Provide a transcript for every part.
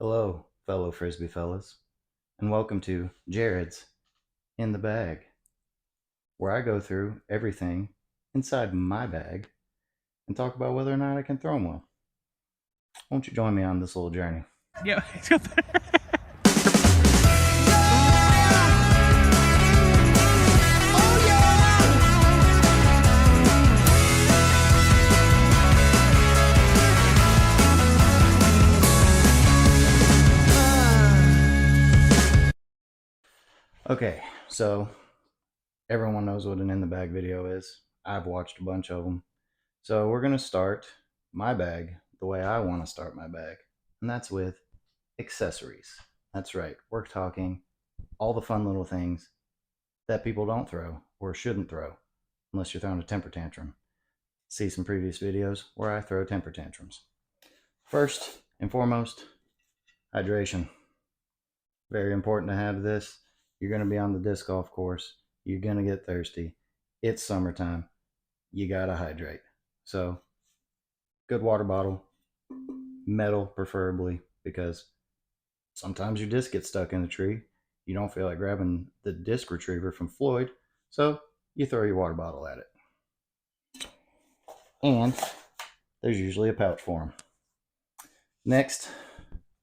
Hello, fellow Frisbee fellas, and welcome to Jarrod's in the Bag, where I go through everything inside my bag and talk about whether or not I can throw them well. Won't you join me on this little journey? Yeah, it's got Okay, so everyone knows what an in the bag video is. I've watched a bunch of them. So we're going to start my bag the way I want to start my bag, and that's with accessories. That's right, we're talking all the fun little things that people don't throw or shouldn't throw unless you're throwing a temper tantrum. See some previous videos where I throw temper tantrums. First and foremost, hydration. Very important to have this. You're going to be on the disc golf course. You're going to get thirsty. It's summertime. You got to hydrate. So, good water bottle, metal preferably, because sometimes your disc gets stuck in the tree. You don't feel like grabbing the disc retriever from Floyd, so you throw your water bottle at it. And there's usually a pouch for them. Next,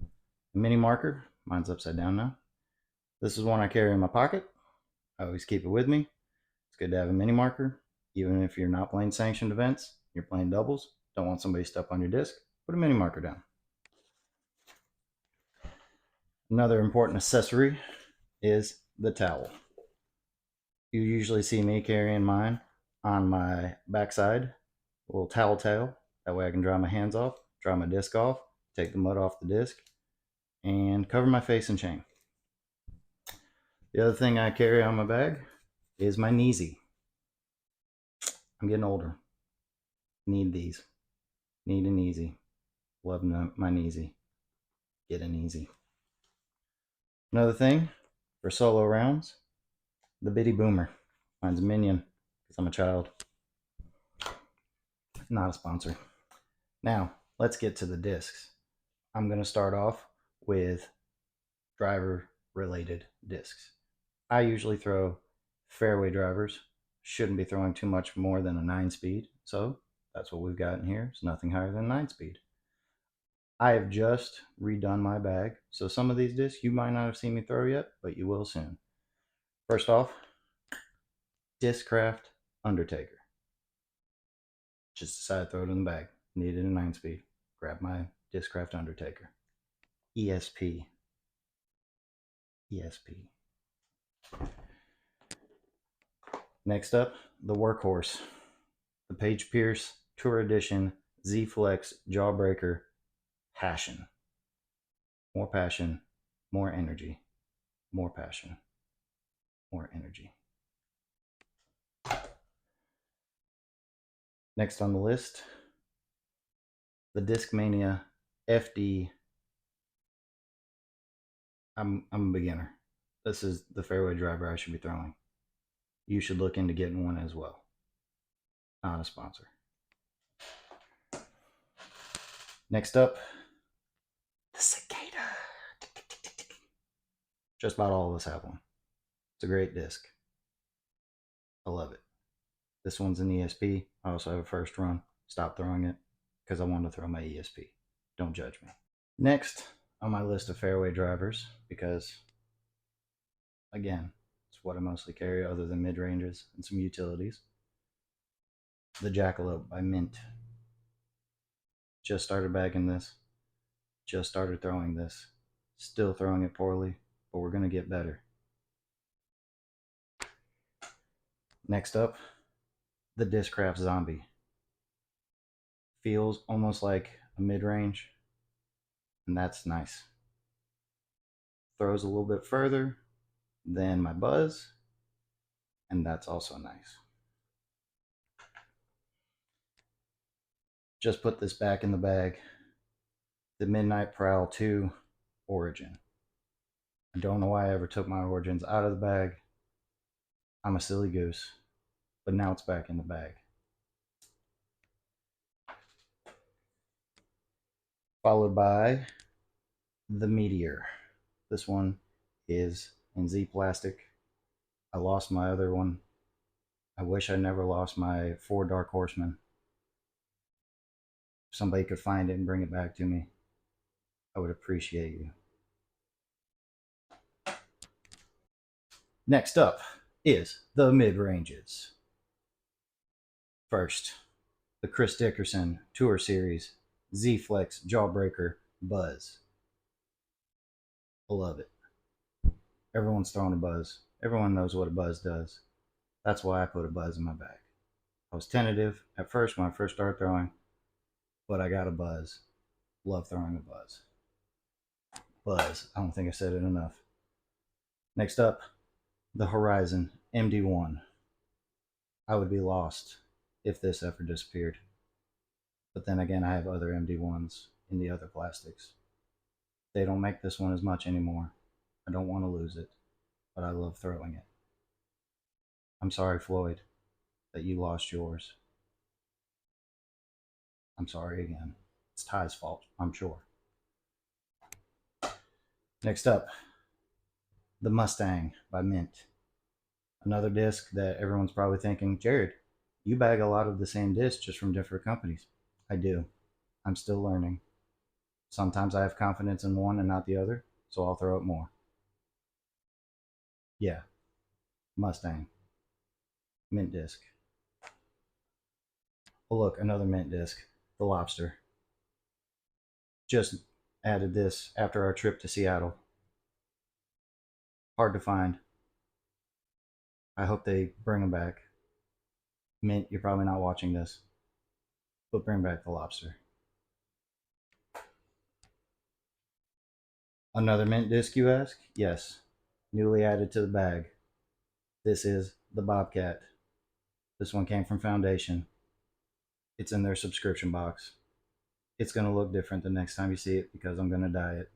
a mini marker. Mine's upside down now. This is one I carry in my pocket. I always keep it with me. It's good to have a mini marker, even if you're not playing sanctioned events, you're playing doubles, don't want somebody to step on your disc, put a mini marker down. Another important accessory is the towel. You usually see me carrying mine on my backside, a little towel tail. That way I can dry my hands off, dry my disc off, take the mud off the disc, and cover my face in chain. The other thing I carry on my bag is my kneesy. I'm getting older. Need these. Need an easy. Love my kneesy. Get an easy. Another thing for solo rounds, the bitty boomer. Mine's Minion because I'm a child. Not a sponsor. Now, let's get to the discs. I'm going to start off with driver related discs. I usually throw fairway drivers. Shouldn't be throwing too much more than a 9-speed. So that's what we've got in here. It's nothing higher than 9-speed. I have just redone my bag. So some of these discs you might not have seen me throw yet, but you will soon. First off, Discraft Undertaker. Just decided to throw it in the bag. Needed a 9-speed. Grab my Discraft Undertaker. ESP. ESP. Next up, the workhorse. The Page Pierce Tour Edition Z Flex Jawbreaker Passion. More passion, more energy. More passion, more energy. Next on the list, the Discmania FD. I'm a beginner. This is the fairway driver I should be throwing. You should look into getting one as well. Not a sponsor. Next up, the Cicada. Just about all of us have one. It's a great disc. I love it. This one's an ESP. I also have a first run. Stopped throwing it because I wanted to throw my ESP. Don't judge me. Next on my list of fairway drivers, because again, it's what I mostly carry other than mid ranges and some utilities. The Jackalope by Mint. Just started bagging this. Just started throwing this. Still throwing it poorly, but we're going to get better. Next up, the Discraft Zombie. Feels almost like a mid-range, and that's nice. Throws a little bit further than my Buzz, and that's also nice. Just put this back in the bag. The Midnight Prowl 2 Origin. I don't know why I ever took my Origins out of the bag. I'm a silly goose, but now it's back in the bag. Followed by the Meteor. This one is in Z plastic. I lost my other one. I wish I never lost my 4 Dark Horsemen. If somebody could find it and bring it back to me, I would appreciate you. Next up is the mid ranges. First, the Chris Dickerson Tour Series Z Flex Jawbreaker Buzz. I love it. Everyone's throwing a buzz. Everyone knows what a buzz does. That's why I put a buzz in my bag. I was tentative at first when I first started throwing, but I got a buzz. Love throwing a buzz. Buzz. I don't think I said it enough. Next up, the Horizon MD1. I would be lost if this ever disappeared. But then again, I have other MD1s in the other plastics. They don't make this one as much anymore. I don't want to lose it, but I love throwing it. I'm sorry, Floyd, that you lost yours. I'm sorry again. It's Ty's fault, I'm sure. Next up, the Mustang by Mint. Another disc that everyone's probably thinking, Jarrod, you bag a lot of the same discs just from different companies. I do. I'm still learning. Sometimes I have confidence in one and not the other, so I'll throw it more. Yeah, Mustang. Mint disc. Oh, look, another mint disc. The Lobster. Just added this after our trip to Seattle. Hard to find. I hope they bring them back. Mint, you're probably not watching this, but bring back the Lobster. Another mint disc, you ask? Yes. Newly added to the bag. This is the Bobcat. This one came from Foundation. It's in their subscription box. It's going to look different the next time you see it because I'm going to dye it.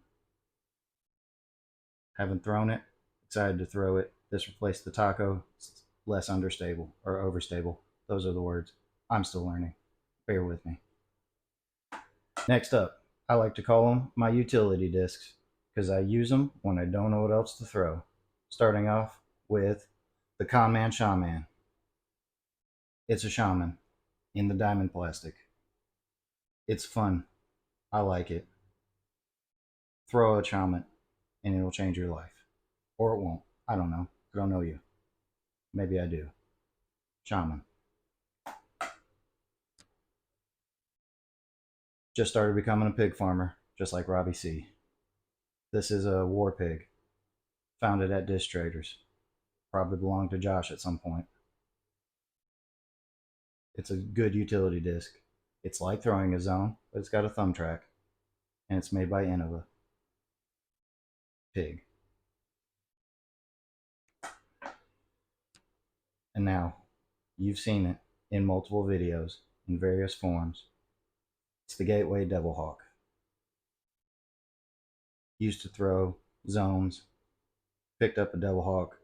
Haven't thrown it. Excited to throw it. This replaced the Taco. It's less understable or overstable. Those are the words. I'm still learning. Bear with me. Next up, I like to call them my utility discs because I use them when I don't know what else to throw. Starting off with the Conman Shaman. It's a shaman in the diamond plastic. It's fun. I like it. Throw a shaman and it'll change your life. Or it won't. I don't know. I don't know you. Maybe I do. Shaman. Just started becoming a pig farmer, just like Robbie C. This is a war pig. Found it at Disc Traders. Probably belonged to Josh at some point. It's a good utility disc. It's like throwing a zone, but it's got a thumb track. And it's made by Innova. Pig. And now, you've seen it in multiple videos in various forms. It's the Gateway Devil Hawk. Used to throw zones. Picked up a Devil Hawk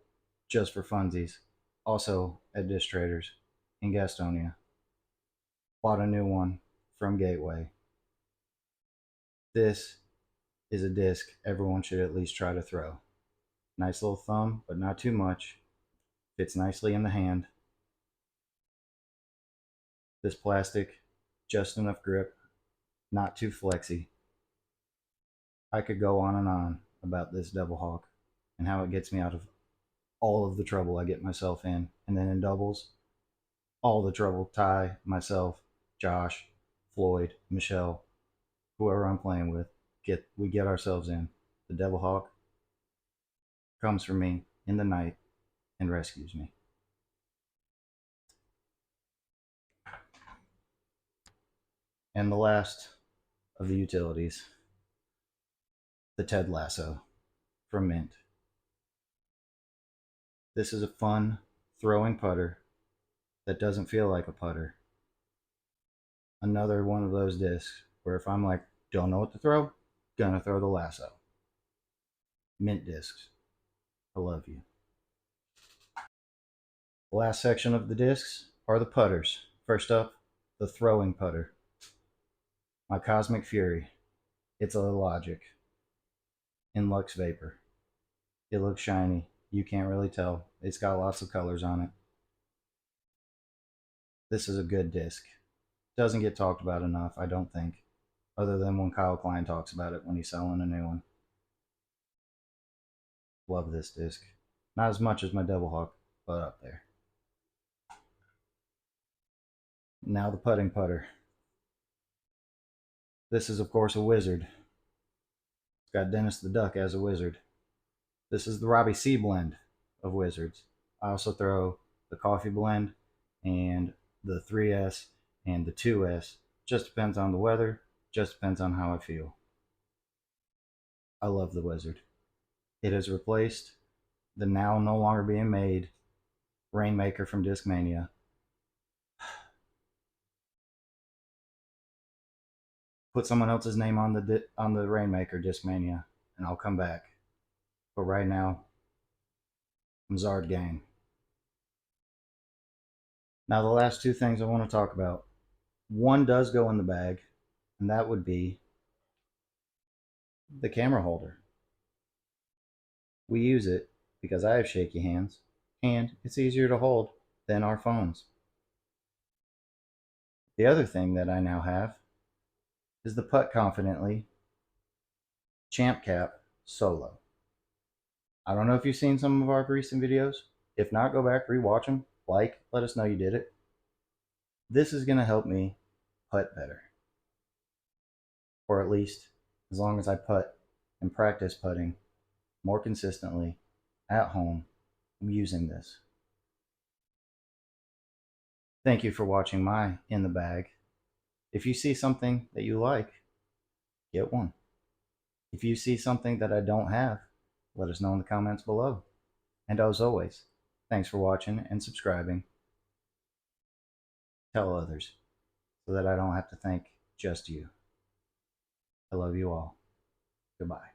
just for funsies. Also at Disc Traders in Gastonia. Bought a new one from Gateway. This is a disc everyone should at least try to throw. Nice little thumb, but not too much. Fits nicely in the hand. This plastic, just enough grip, not too flexy. I could go on and on about this Devil Hawk and how it gets me out of all of the trouble I get myself in. And then in doubles, all the trouble Ty, myself, Josh, Floyd, Michelle, whoever I'm playing with, we get ourselves in. The Devil Hawk comes for me in the night and rescues me. And the last of the utilities, the Ted Lasso from Mint. This is a fun throwing putter that doesn't feel like a putter. Another one of those discs where if I'm like, don't know what to throw, gonna throw the lasso. Mint discs. I love you. The last section of the discs are the putters. First up, the throwing putter. My Cosmic Fury. It's a Logic. in Lux Vapor. It looks shiny. You can't really tell. It's got lots of colors on it. This is a good disc. Doesn't get talked about enough, I don't think, other than when Kyle Klein talks about it when he's selling a new one. Love this disc. Not as much as my Devil Hawk, but up there. Now the putting putter. This is, of course, a wizard. It's got Dennis the Duck as a wizard. This is the Robbie C blend of wizards. I also throw the coffee blend and the 3S and the 2S. Just depends on the weather, just depends on how I feel. I love the wizard. It has replaced the now no longer being made Rainmaker from Discmania. Put someone else's name on the Rainmaker Discmania, and I'll come back. But right now, I'm Zard Gang. Now the last two things I want to talk about. One does go in the bag, and that would be the camera holder. We use it because I have shaky hands, and it's easier to hold than our phones. The other thing that I now have is the Putt Confidently Champ Cap Solo. I don't know if you've seen some of our recent videos. If not, go back, rewatch them, let us know you did it. This is going to help me putt better. Or at least as long as I putt and practice putting more consistently at home, I'm using this. Thank you for watching my In the Bag. If you see something that you like, get one. If you see something that I don't have, let us know in the comments below. And as always, thanks for watching and subscribing. Tell others so that I don't have to thank just you. I love you all. Goodbye.